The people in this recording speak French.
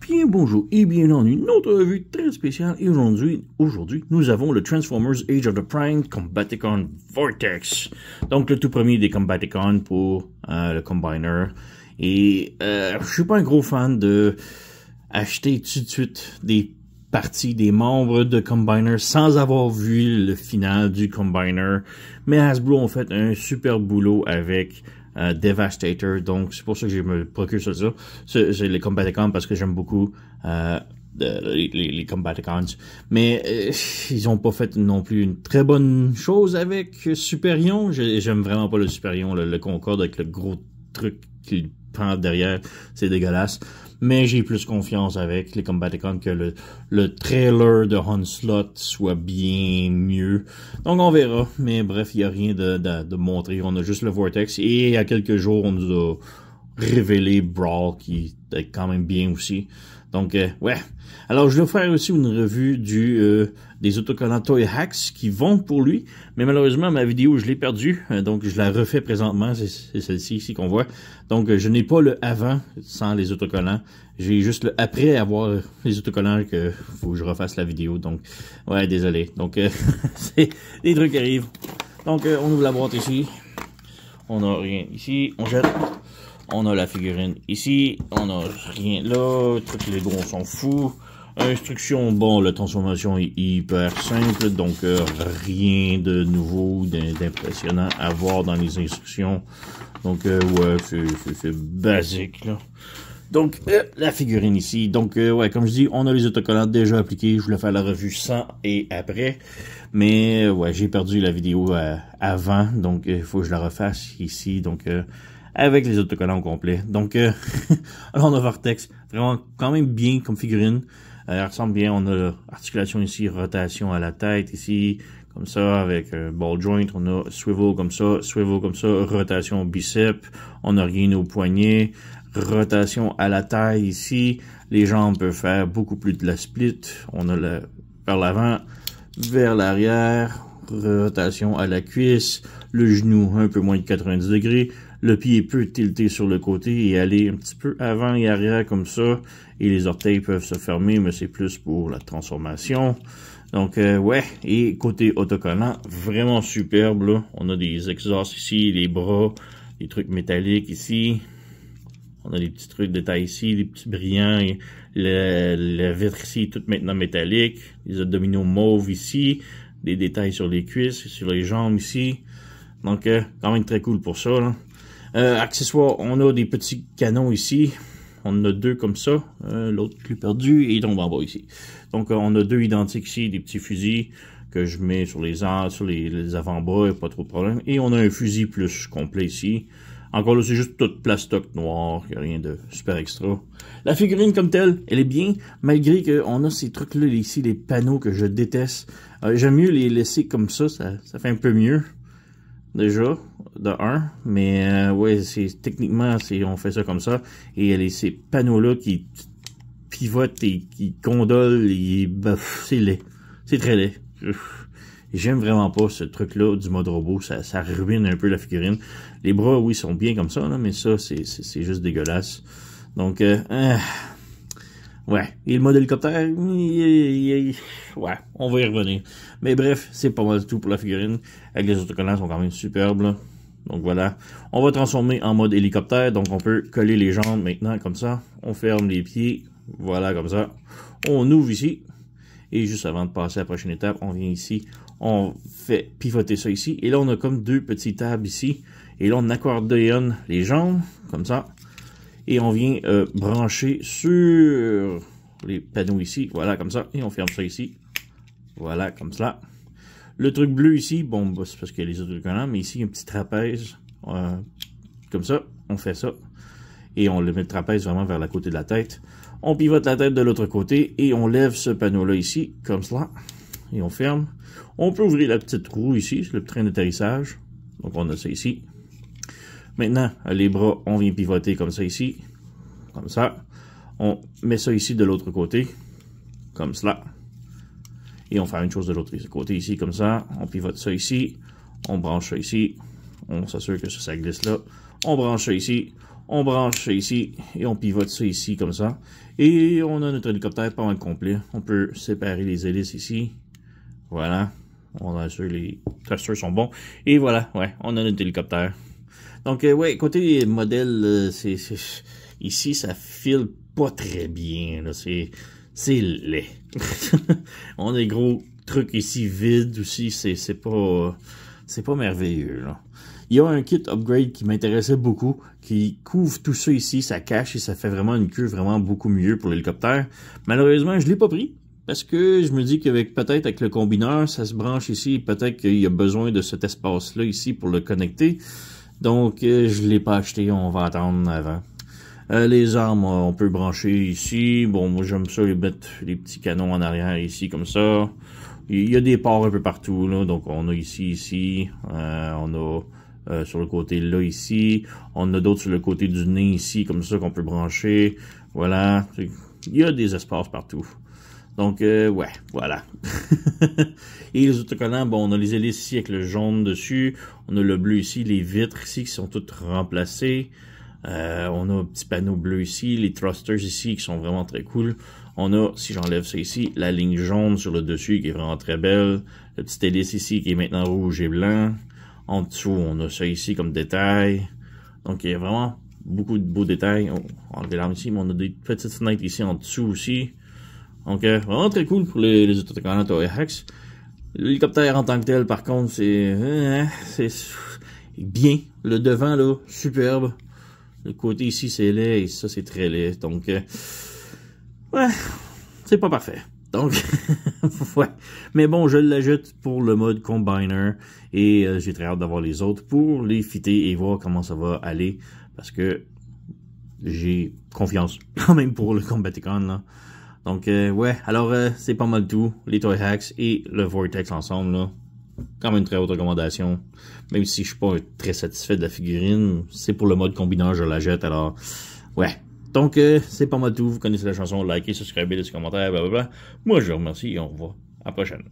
Bien bonjour et bienvenue dans une autre revue très spéciale et aujourd'hui nous avons le Transformers Age of the Prime Combaticon Vortex. Donc le tout premier des Combaticons pour le Combiner. Et je suis pas un gros fan de acheter tout de suite des parties des membres de Combiner sans avoir vu le final du Combiner. Mais Hasbro ont fait un super boulot avec Devastator, donc c'est pour ça que je me procure ça. C'est les Combaticons parce que j'aime beaucoup les Combaticons. Mais ils ont pas fait non plus une très bonne chose avec Superion. J'aime vraiment pas le Superion, le Concorde avec le gros truc qu'il prend derrière. C'est dégueulasse. Mais j'ai plus confiance avec les Combaticons que le trailer de Onslaught soit bien mieux. Donc on verra. Mais bref, il n'y a rien de montrer. On a juste le Vortex. Et il y a quelques jours, on nous a révélé Brawl qui est quand même bien aussi. Donc ouais. Alors je vais faire aussi une revue des autocollants Toy Hacks qui vont pour lui. Mais malheureusement ma vidéo je l'ai perdue. Donc je la refais présentement. C'est celle-ci ici qu'on voit. Donc je n'ai pas le avant sans les autocollants. J'ai juste le après avoir les autocollants que faut que je refasse la vidéo. Donc ouais désolé. Donc c'est des trucs qui arrivent. Donc on ouvre la boîte ici. On n'a rien ici. On jette. On a la figurine ici, on a rien là, tous les gros on s'en fout. Instruction, bon, la transformation est hyper simple, donc rien de nouveau, d'impressionnant à voir dans les instructions. Donc ouais, c'est basique là. Donc la figurine ici, donc ouais, comme je dis, on a les autocollants déjà appliqués, je voulais faire la revue sans et après. Mais ouais, j'ai perdu la vidéo avant, donc il faut que je la refasse ici, donc avec les autocollants au complet. Donc, alors on a Vortex, vraiment quand même bien comme figurine. Elle ressemble bien, on a l'articulation ici, rotation à la tête ici, comme ça, avec ball joint. On a swivel comme ça, rotation au bicep. On a rien au poignet, rotation à la taille ici. Les jambes peuvent faire beaucoup plus de la split. On a vers l'avant, vers l'arrière, rotation à la cuisse, le genou un peu moins de 90 degrés. Le pied peut tilter sur le côté et aller un petit peu avant et arrière comme ça. Et les orteils peuvent se fermer, mais c'est plus pour la transformation. Donc, ouais. Et côté autocollant, vraiment superbe, là. On a des exhausts ici, les bras, des trucs métalliques ici. On a des petits trucs de taille ici, des petits brillants. Le vitre ici, tout maintenant métallique. Les abdominaux mauves ici. Des détails sur les cuisses, sur les jambes ici. Donc, quand même très cool pour ça, là. Accessoires, on a des petits canons ici. On en a deux comme ça. L'autre plus perdu et il tombe en bas ici. Donc on a deux identiques ici, des petits fusils que je mets sur les avant-bras, pas trop de problème. Et on a un fusil plus complet ici. Encore là, c'est juste tout plastoc noir, il n'y a rien de super extra. La figurine comme telle, elle est bien, malgré qu'on a ces trucs-là ici, les panneaux que je déteste. J'aime mieux les laisser comme ça fait un peu mieux. Déjà, de 1, mais ouais, techniquement, on fait ça comme ça, et il y a ces panneaux-là qui pivotent et qui condolent, c'est laid, c'est très laid. J'aime vraiment pas ce truc-là du mode robot, ça ruine un peu la figurine. Les bras, oui, sont bien comme ça, là, mais ça, c'est juste dégueulasse. Donc, ouais, et le mode hélicoptère, ouais, on va y revenir. Mais bref, c'est pas mal tout pour la figurine. Avec les autocollants, sont quand même superbes, là. Donc voilà, on va transformer en mode hélicoptère. Donc on peut coller les jambes maintenant, comme ça. On ferme les pieds, voilà, comme ça. On ouvre ici. Et juste avant de passer à la prochaine étape, on vient ici. On fait pivoter ça ici. Et là, on a comme deux petits tables ici. Et là, on accordéonne les jambes, comme ça. Et on vient brancher sur les panneaux ici, voilà, comme ça. Et on ferme ça ici, voilà, comme ça. Le truc bleu ici, bon, bah, c'est parce qu'il y a les autocollants, mais ici, il y a un petit trapèze, comme ça, on fait ça. Et on le met le trapèze vraiment vers la côté de la tête. On pivote la tête de l'autre côté et on lève ce panneau-là ici, comme cela. Et on ferme. On peut ouvrir la petite roue ici, c'est le train d'atterrissage. Donc on a ça ici. Maintenant, les bras, on vient pivoter comme ça ici, comme ça. On met ça ici de l'autre côté, comme cela. Et on fait une chose de l'autre côté ici, comme ça. On pivote ça ici, on branche ça ici. On s'assure que ça glisse là. On branche ça ici, On branche ça ici et on pivote ça ici comme ça. Et on a notre hélicoptère pas mal complet. On peut séparer les hélices ici. Voilà. On assure les thrusters sont bons. Et voilà, ouais, on a notre hélicoptère. Donc, ouais, côté modèle, ici, ça file pas très bien. C'est laid. On a des gros trucs ici vides aussi. C'est pas merveilleux, là. Il y a un kit upgrade qui m'intéressait beaucoup, qui couvre tout ça ici, ça cache et ça fait vraiment une queue vraiment beaucoup mieux pour l'hélicoptère. Malheureusement, je l'ai pas pris, parce que je me dis qu'avec peut-être avec le combineur, ça se branche ici, peut-être qu'il y a besoin de cet espace-là ici pour le connecter. Donc, je l'ai pas acheté, on va attendre avant. Les armes, on peut brancher ici. Bon, moi j'aime ça, mettre les petits canons en arrière ici, comme ça. Il y a des ports un peu partout, là. Donc, on a ici, on a sur le côté là, ici. On a d'autres sur le côté du nez, ici, comme ça, qu'on peut brancher. Voilà. Il y a des espaces partout. Donc, ouais, voilà. Et les autocollants, bon, on a les hélices ici avec le jaune dessus. On a le bleu ici, les vitres ici qui sont toutes remplacées. On a un petit panneau bleu ici, les thrusters ici qui sont vraiment très cool. On a, si j'enlève ça ici, la ligne jaune sur le dessus qui est vraiment très belle. Le petit hélice ici qui est maintenant rouge et blanc. En dessous, on a ça ici comme détail. Donc, il y a vraiment beaucoup de beaux détails. On va enlever l'arme ici, mais on a des petites fenêtres ici en dessous aussi. Donc, vraiment très cool pour les autocollants Toyhax. L'hélicoptère en tant que tel, par contre, c'est bien. Le devant, là, superbe. Le côté ici, c'est laid et ça, c'est très laid. Donc, ouais, c'est pas parfait. Donc, ouais. Mais bon, je l'ajoute pour le mode Combiner et j'ai très hâte d'avoir les autres pour les fitter et voir comment ça va aller parce que j'ai confiance quand même pour le Combaticon, là. Donc, ouais, alors c'est pas mal tout. Les Toyhax et le Vortex ensemble, là. Quand même une très haute recommandation. Même si je suis pas très satisfait de la figurine, c'est pour le mode combineur, je la jette, alors, ouais. Donc, c'est pas mal tout. Vous connaissez la chanson, likez, subscribez, laissez des commentaires, blablabla. Moi, je vous remercie et on se revoit à la prochaine.